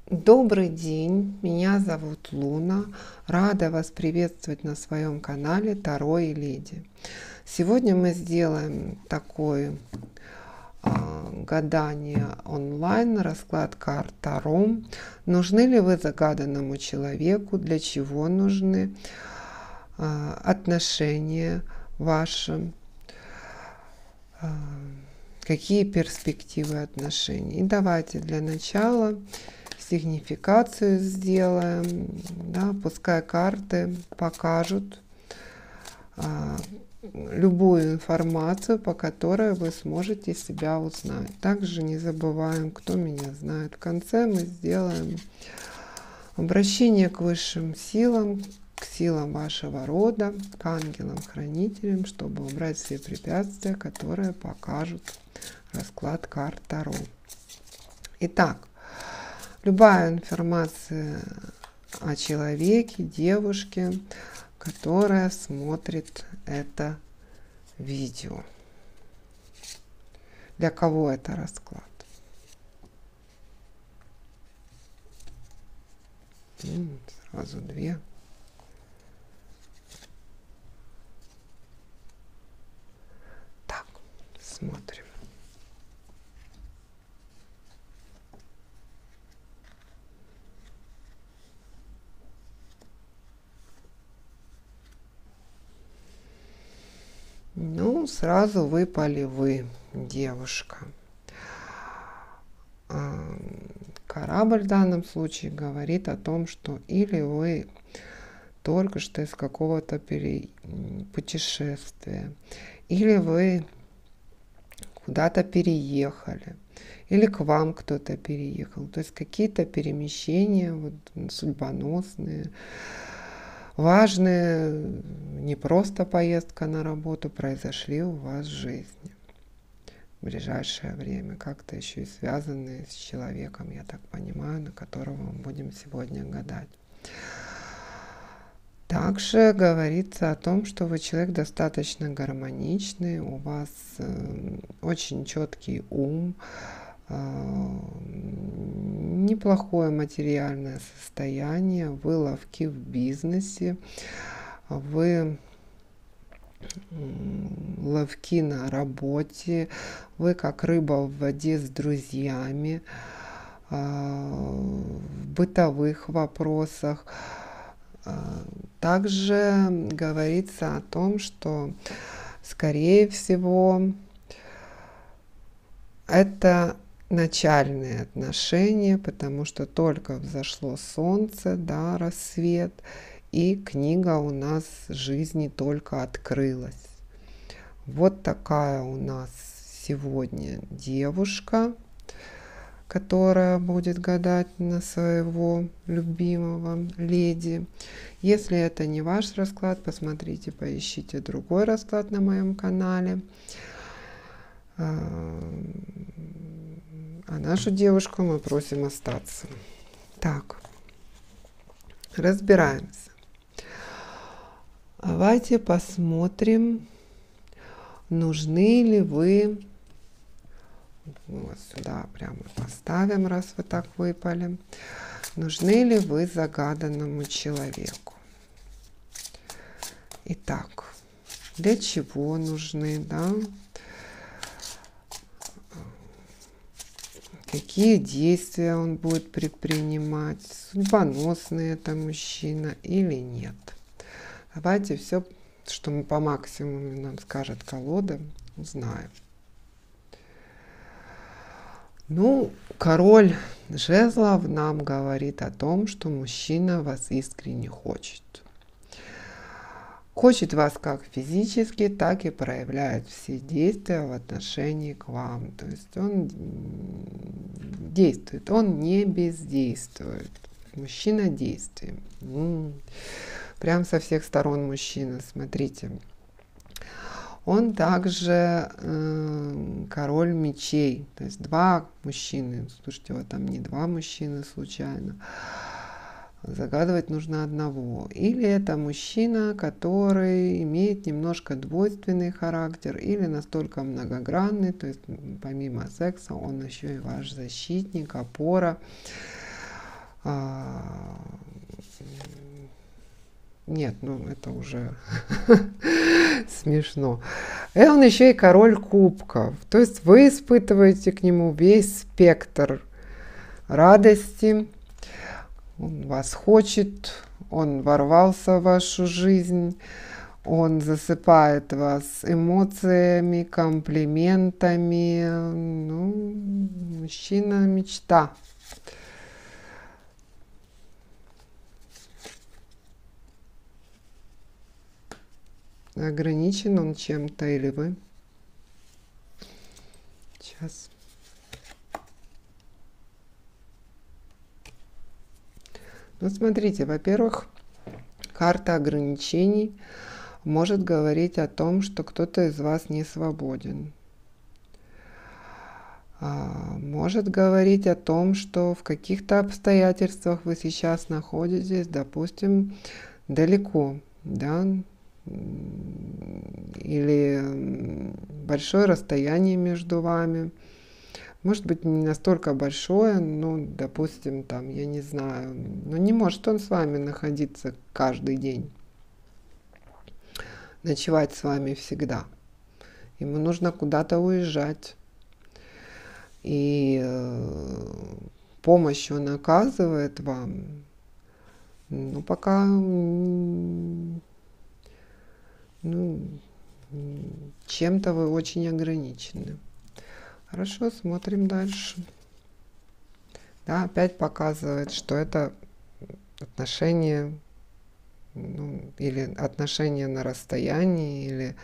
Добрый день, меня зовут Луна. Рада вас приветствовать на своем канале Таро и Леди. Сегодня мы сделаем такое гадание онлайн, расклад карт Таро. Нужны ли вы загаданному человеку, для чего нужны отношения ваши, какие перспективы отношений. И давайте для начала сигнификацию сделаем, да, пускай карты покажут любую информацию, по которой вы сможете себя узнать. Также не забываем, кто меня знает. В конце мы сделаем обращение к высшим силам, к силам вашего рода, к ангелам-хранителям, чтобы убрать все препятствия, которые покажут расклад карт Таро. Итак, любая информация о человеке, девушке, которая смотрит это видео. Для кого это расклад? Сразу две. Так, смотрим. Ну, сразу выпали вы, девушка. Корабль в данном случае говорит о том, что или вы только что из какого-то путешествия, или вы куда-то переехали, или к вам кто-то переехал. То есть какие-то перемещения вот, судьбоносные, важные, не просто поездка на работу, произошли у вас в жизни в ближайшее время, как-то еще и связанные с человеком, я так понимаю, на которого мы будем сегодня гадать. Также говорится о том, что вы человек достаточно гармоничный, у вас очень четкий ум, неплохое материальное состояние, вы ловки в бизнесе, вы ловки на работе, вы как рыба в воде с друзьями, в бытовых вопросах. Также говорится о том, что, скорее всего, это начальные отношения, потому что только взошло солнце, да, рассвет, и книга у нас жизни только открылась. Вот такая у нас сегодня девушка, которая будет гадать на своего любимого леди. Если это не ваш расклад, посмотрите, поищите другой расклад на моем канале. А нашу девушку мы просим остаться. Так, разбираемся. Давайте посмотрим, нужны ли вы, вот сюда прямо поставим, раз вы так выпали, нужны ли вы загаданному человеку. Итак, для чего нужны, да? Какие действия он будет предпринимать, судьбоносный это мужчина или нет. Давайте все, что мы по максимуму нам скажет колода, узнаем. Ну, король жезлов нам говорит о том, что мужчина вас искренне хочет. Хочет вас как физически, так и проявляет все действия в отношении к вам. То есть он действует, он не бездействует. Мужчина действием. Прям со всех сторон мужчина, смотрите. Он также король мечей, то есть два мужчины. Слушайте, вот там не два мужчины случайно. Загадывать нужно одного. Или это мужчина, который имеет немножко двойственный характер, или настолько многогранный, то есть помимо секса он еще и ваш защитник, опора. А, Нет, ну это уже смешно. И он еще и король кубков. То есть вы испытываете к нему весь спектр радости. Он вас хочет, он ворвался в вашу жизнь, он засыпает вас эмоциями, комплиментами. Ну, мужчина-мечта. Ограничен он чем-то или вы? Сейчас. Ну, смотрите, во-первых, карта ограничений может говорить о том, что кто-то из вас не свободен. Может говорить о том, что в каких-то обстоятельствах вы сейчас находитесь, допустим, далеко, да, или большое расстояние между вами. Может быть, не настолько большое, но, допустим, там, я не знаю, но не может он с вами находиться каждый день, ночевать с вами всегда. Ему нужно куда-то уезжать. И помощь он оказывает вам, ну, пока, ну, чем-то вы очень ограничены. Хорошо, смотрим дальше. Да, опять показывает, что это отношения, ну, или отношения на расстоянии, или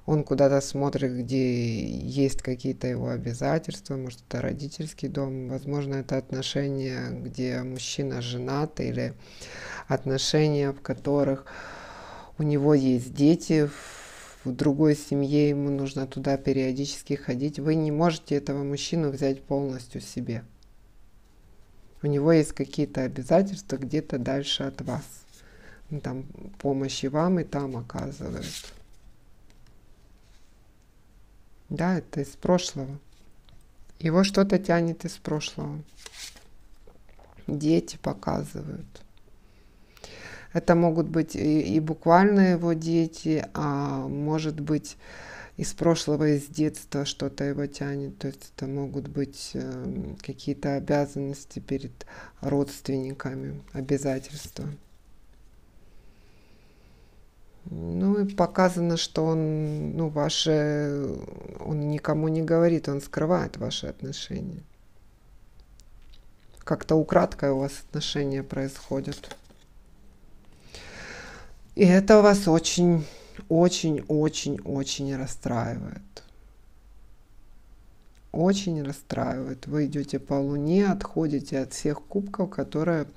он куда-то смотрит, где есть какие-то его обязательства, может, это родительский дом, возможно, это отношения, где мужчина женат, или отношения, в которых у него есть дети, в другой семье ему нужно туда периодически ходить. Вы не можете этого мужчину взять полностью себе. У него есть какие-то обязательства где-то дальше от вас. Он там помощи вам и там оказывает. Да, это из прошлого. Его что-то тянет из прошлого. Дети показывают. Это могут быть и буквально его дети, а может быть из прошлого, из детства что-то его тянет. То есть это могут быть какие-то обязанности перед родственниками, обязательства. Ну и показано, что он, ну, он никому не говорит, он скрывает ваши отношения. Как-то украдкой у вас отношения происходят. И это вас очень, очень, очень, очень расстраивает. Очень расстраивает. Вы идете по Луне, отходите от всех кубков, которые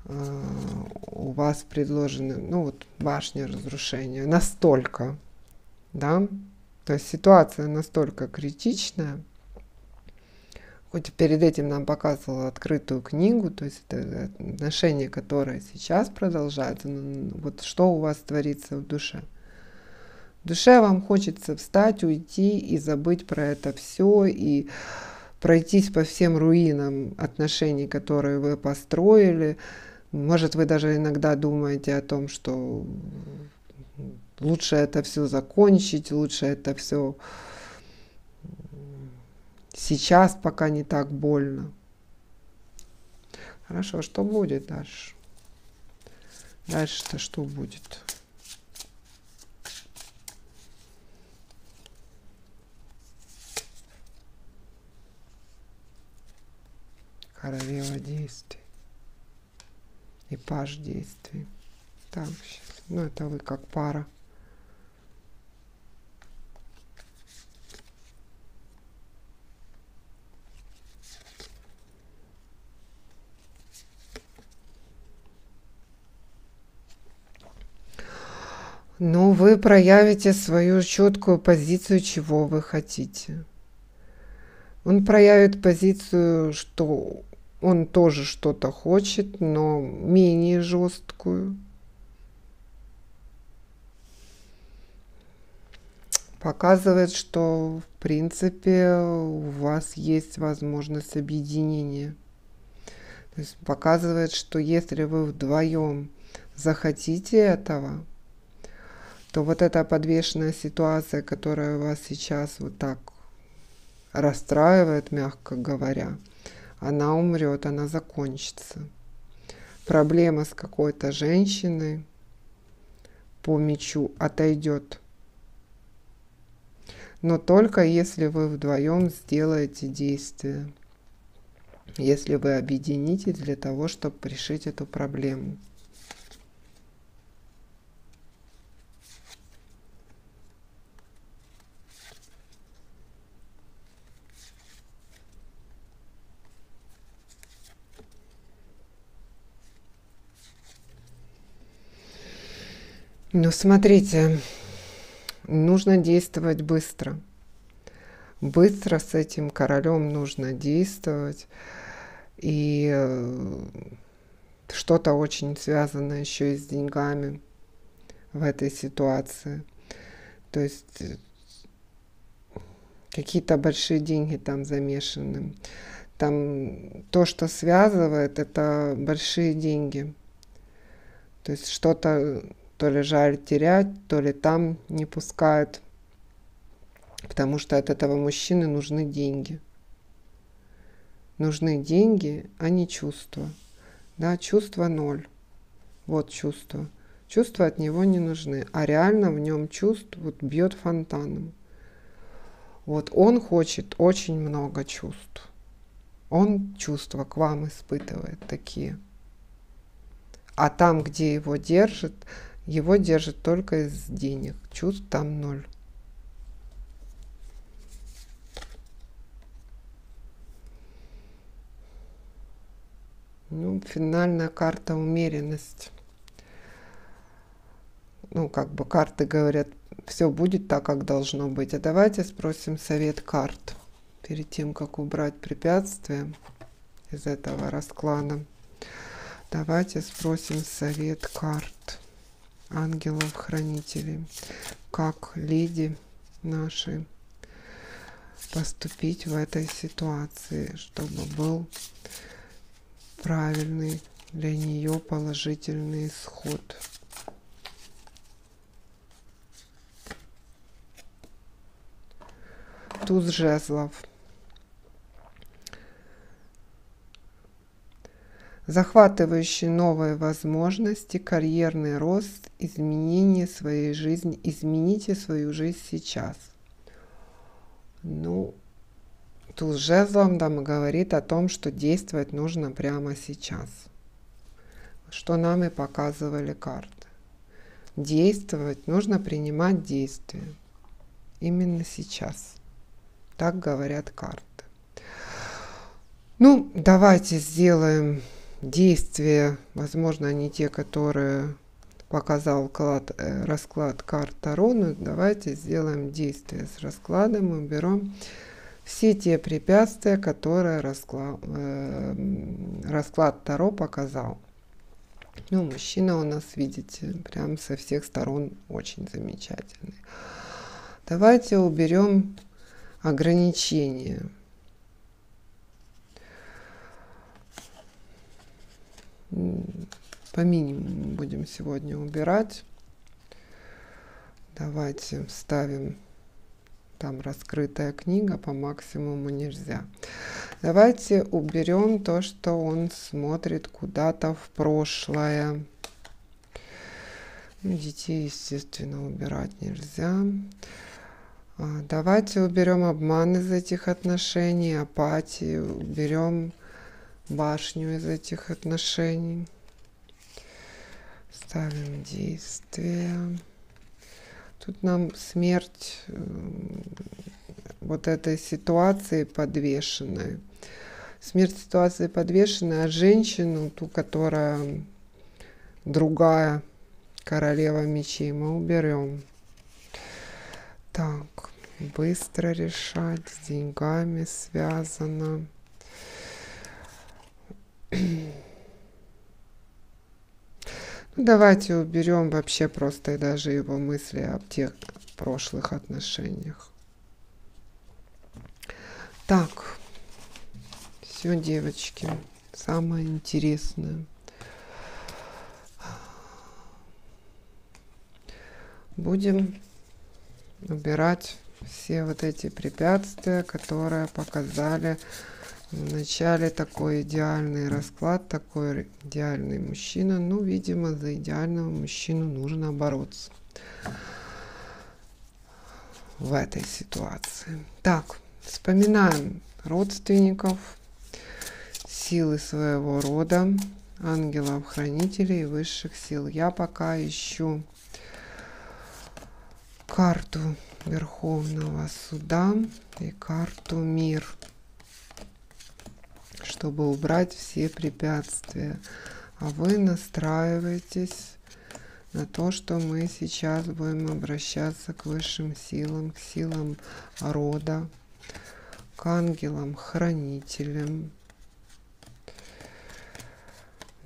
у вас предложены, ну вот башня разрушения, настолько, да, то есть ситуация настолько критичная, хоть перед этим нам показывала открытую книгу, то есть это отношения, которые сейчас продолжаются, вот что у вас творится в душе. В душе вам хочется встать, уйти и забыть про это все, и пройтись по всем руинам отношений, которые вы построили. Может, вы даже иногда думаете о том, что лучше это все закончить, лучше это все сейчас, пока не так больно. Хорошо, что будет дальше? Дальше-то что будет? Королева действий. И паж действий. Так, сейчас. Ну, это вы как пара. Ну, вы проявите свою четкую позицию, чего вы хотите. Он проявит позицию, что он тоже что-то хочет, но менее жесткую. Показывает, что в принципе у вас есть возможность объединения. То есть показывает, что если вы вдвоем захотите этого, то вот эта подвешенная ситуация, которая вас сейчас вот так расстраивает, мягко говоря, она умрет, она закончится. Проблема с какой-то женщиной по мечу отойдет. Но только если вы вдвоем сделаете действие. Если вы объединитесь для того, чтобы решить эту проблему. Но смотрите, нужно действовать быстро. Быстро с этим королем нужно действовать. И что-то очень связано еще и с деньгами в этой ситуации. То есть какие-то большие деньги там замешаны. Там то, что связывает, это большие деньги. То есть что-то то ли жаль терять, то ли там не пускают. Потому что от этого мужчины нужны деньги. Нужны деньги, а не чувства. Да, чувство ноль. Вот чувство. Чувства от него не нужны. А реально в нем чувств вот бьет фонтаном. Вот он хочет очень много чувств. Он чувства к вам испытывает такие. А там, где его держит только из денег. Чувств там ноль. Ну, финальная карта умеренность. Ну, как бы карты говорят, все будет так, как должно быть. А давайте спросим совет карт перед тем, как убрать препятствия из этого расклада. Давайте спросим совет карт ангелов-хранителей. Как леди нашей поступить в этой ситуации, чтобы был правильный для нее положительный исход. Туз жезлов. Захватывающие новые возможности, карьерный рост, изменение своей жизни. Измените свою жизнь сейчас. Ну, туз жезлов нам говорит о том, что действовать нужно прямо сейчас. Что нам и показывали карты. Действовать нужно, принимать действия. Именно сейчас. Так говорят карты. Ну, давайте сделаем действия, возможно, не те, которые показал расклад карт Таро, но давайте сделаем действия с раскладом и уберем все те препятствия, которые расклад Таро показал. Ну, мужчина у нас, видите, прям со всех сторон очень замечательный. Давайте уберем ограничения. По минимуму будем сегодня убирать. Давайте ставим там раскрытая книга, по максимуму нельзя. Давайте уберем то, что он смотрит куда-то в прошлое. Детей, естественно, убирать нельзя. Давайте уберем обман из этих отношений, апатию, уберем башню из этих отношений. Ставим действие. Тут нам смерть вот этой ситуации подвешенной. Смерть ситуации подвешенной, а женщину, ту, которая другая, королева мечей, мы уберем. Так, быстро решать, с деньгами связано. Ну, давайте уберем вообще просто и даже его мысли об тех прошлых отношениях. Так, все, девочки, самое интересное. Будем убирать все вот эти препятствия, которые показали в начале такой идеальный расклад, такой идеальный мужчина. Ну, видимо, за идеального мужчину нужно бороться в этой ситуации. Так, вспоминаем родственников, силы своего рода, ангелов-хранителей и высших сил. Я пока ищу карту Верховного Суда и карту Мир, чтобы убрать все препятствия. А вы настраиваетесь на то, что мы сейчас будем обращаться к высшим силам, к силам рода, к ангелам-хранителям,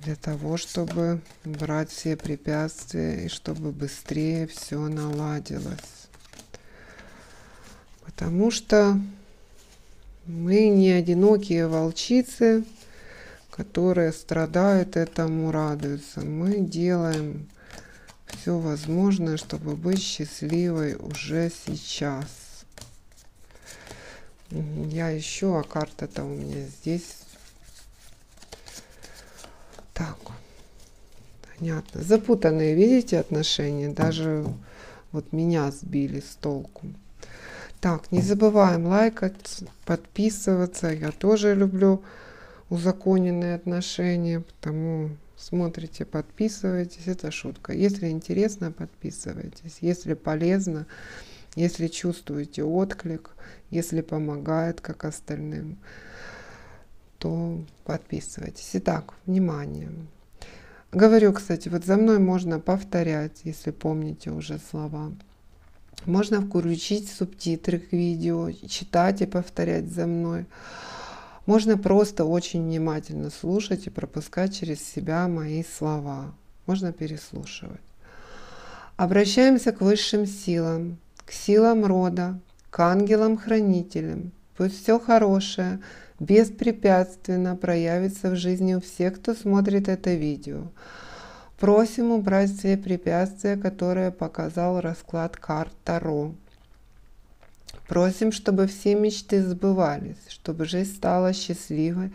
для того, чтобы убрать все препятствия и чтобы быстрее все наладилось. Потому что мы не одинокие волчицы, которые страдают, этому радуются. Мы делаем все возможное, чтобы быть счастливой уже сейчас. Я ищу, а карта-то у меня здесь. Так, понятно. Запутанные, видите, отношения. Даже вот меня сбили с толку. Так, не забываем лайкать, подписываться. Я тоже люблю узаконенные отношения, потому смотрите, подписывайтесь. Это шутка. Если интересно, подписывайтесь. Если полезно, если чувствуете отклик, если помогает, как остальным, то подписывайтесь. Итак, внимание. Говорю, кстати, вот за мной можно повторять, если помните уже слова. Можно включить субтитры к видео, читать и повторять за мной. Можно просто очень внимательно слушать и пропускать через себя мои слова. Можно переслушивать. Обращаемся к высшим силам, к силам рода, к ангелам-хранителям. Пусть все хорошее беспрепятственно проявится в жизни у всех, кто смотрит это видео. Просим убрать все препятствия, которые показал расклад карт Таро. Просим, чтобы все мечты сбывались, чтобы жизнь стала счастливой,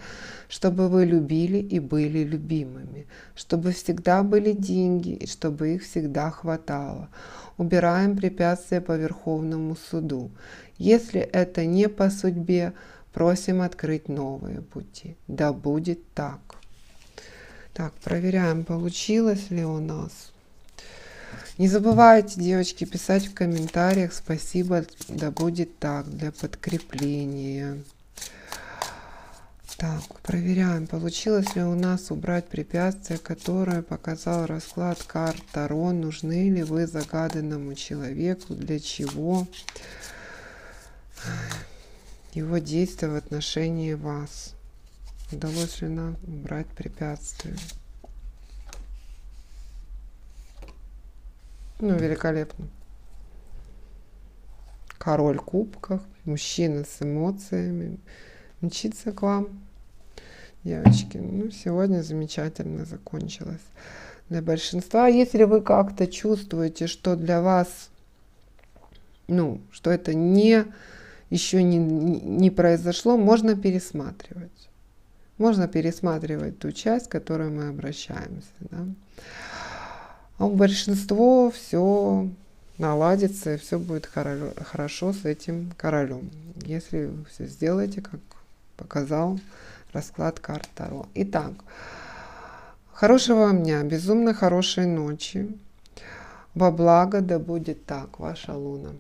чтобы вы любили и были любимыми, чтобы всегда были деньги и чтобы их всегда хватало. Убираем препятствия по Верховному суду. Если это не по судьбе, просим открыть новые пути. Да будет так. Так, проверяем, получилось ли у нас. Не забывайте, девочки, писать в комментариях спасибо, да будет так, для подкрепления. Так, проверяем, получилось ли у нас убрать препятствия, которые показал расклад карт Таро. Нужны ли вы загаданному человеку, для чего его действия в отношении вас. Удалось ли нам убрать препятствия? Ну, великолепно. Король кубков, мужчина с эмоциями, мчится к вам. Девочки, ну, сегодня замечательно закончилось. Для большинства, если вы как-то чувствуете, что для вас, ну, что это еще не произошло, можно пересматривать. Можно пересматривать ту часть, к которой мы обращаемся. Да? А у большинства все наладится, и все будет хорошо с этим королем. Если вы все сделаете, как показал расклад карт Таро. Итак, хорошего вам дня, безумно хорошей ночи. Во благо да будет так, ваша Луна.